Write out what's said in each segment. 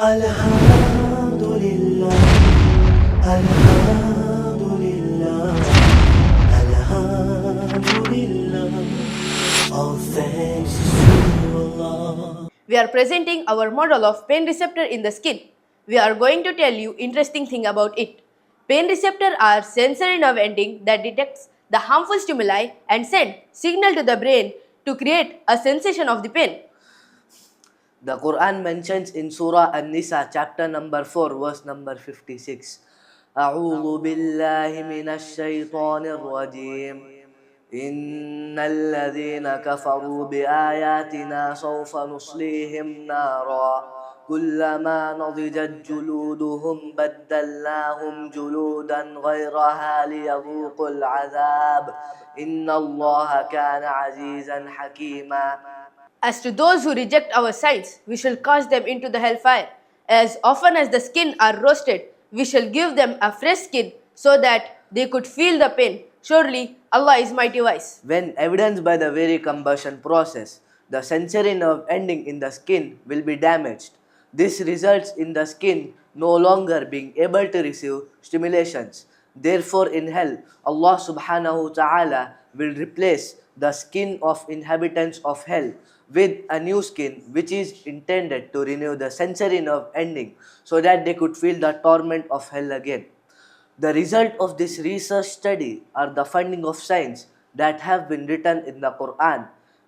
Alhamdulillah, Alhamdulillah, Alhamdulillah. All thanks to Allah. We are presenting our model of pain receptor in the skin. We are going to tell you interesting thing about it. Pain receptor are sensory nerve ending that detects the harmful stimuli and send signal to the brain to create a sensation of the pain. The Quran mentions in Surah An-Nisa chapter number 4 verse number 56. أعوذ بالله من الشيطان الرجيم إن الذين كفروا بآياتنا سوف نصليهم نارا كلما نضجت جلودهم بدلناهم جلودا غيرها ليذوقوا العذاب إن الله كان عزيزا حكيما. As to those who reject our signs, we shall cast them into the hellfire. As often as the skin are roasted, we shall give them a fresh skin so that they could feel the pain. Surely Allah is mighty wise. When evidenced by the very combustion process, the sensory nerve ending in the skin will be damaged. This results in the skin no longer being able to receive stimulations. Therefore, in hell, Allah subhanahu wa ta'ala will replace the skin of inhabitants of hell with a new skin which is intended to renew the sensory nerve ending so that they could feel the torment of hell again. The result of this research study are the funding of signs that have been written in the Quran.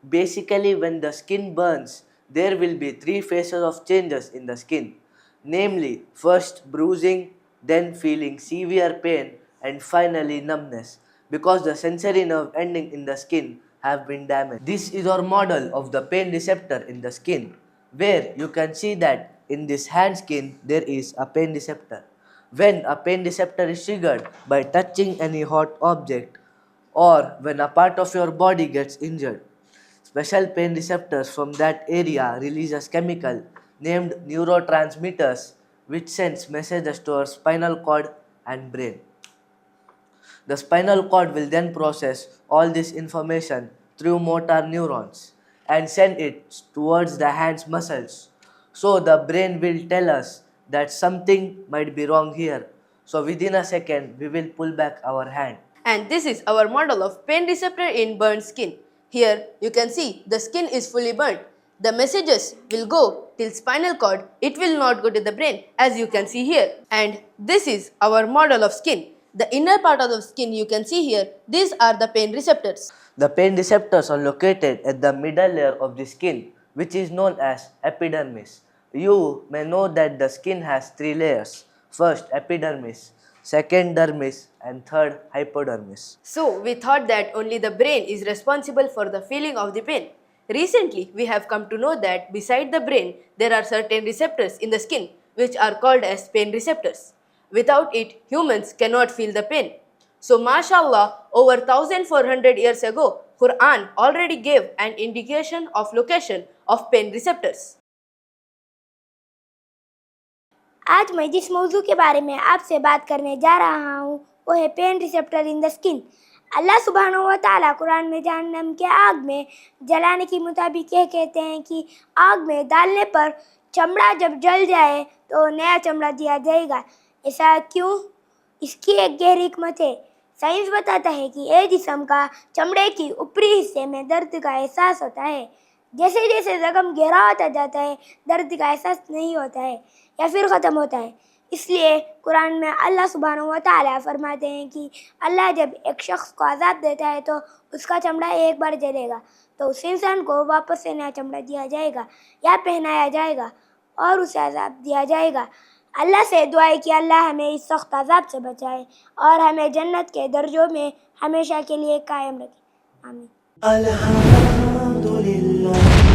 Basically, when the skin burns, there will be three phases of changes in the skin. Namely, first bruising, then feeling severe pain, and finally numbness, because the sensory nerve ending in the skin have been damaged. This is our model of the pain receptor in the skin, where you can see that in this hand skin there is a pain receptor. When a pain receptor is triggered by touching any hot object or when a part of your body gets injured, special pain receptors from that area releases chemical named neurotransmitters which sends messages to our spinal cord and brain. The spinal cord will then process all this information through motor neurons and send it towards the hand's muscles. So the brain will tell us that something might be wrong here. So within a second, we will pull back our hand. And this is our model of pain receptor in burnt skin. Here you can see the skin is fully burnt. The messages will go till spinal cord. It will not go to the brain as you can see here. And this is our model of skin. The inner part of the skin you can see here, these are the pain receptors. The pain receptors are located at the middle layer of the skin, which is known as epidermis. You may know that the skin has three layers. First, epidermis, second, dermis, and third, hypodermis. So we thought that only the brain is responsible for the feeling of the pain. Recently, we have come to know that beside the brain, there are certain receptors in the skin which are called as pain receptors. Without it, humans cannot feel the pain. So mashallah, over 1400 years ago, Quran already gave an indication of location of pain receptors. आज मैं जिस मौजू के बारे में आपसे बात करने जा रहा हूँ वो है pain receptor in the skin. Allah सुब्हानहू व तआला कुरान में जहन्नम के आग में जलाने के मुताबिक यह कहते हैं कि आग में डालने पर चमड़ा जब जल जाए तो नया चमड़ा दिया जाएगा। ऐसा क्यों? इसकी एक गहरी हिकमत है। साइंस बताता है कि एक जिस्म का चमड़े की ऊपरी हिस्से में दर्द का एहसास होता है। जैसे जैसे जख्म गहरा होता जाता है दर्द का एहसास नहीं होता है या फिर ख़त्म होता है। इसलिए कुरान में अल्लाह सुब्हानहू व तआला फरमाते हैं कि अल्लाह जब एक शख्स को अज़ाब देता है तो उसका चमड़ा एक बार जलेगा तो उस इंसान को वापस से नया चमड़ा दिया जाएगा या पहनाया जाएगा और उसे अज़ाब दिया जाएगा। अल्लाह से दुआ है कि अल्लाह हमें इस सख्त अज़ाब से बचाए और हमें जन्नत के दर्जों में हमेशा के लिए कायम रखे। आमीन। Alhamdulillah.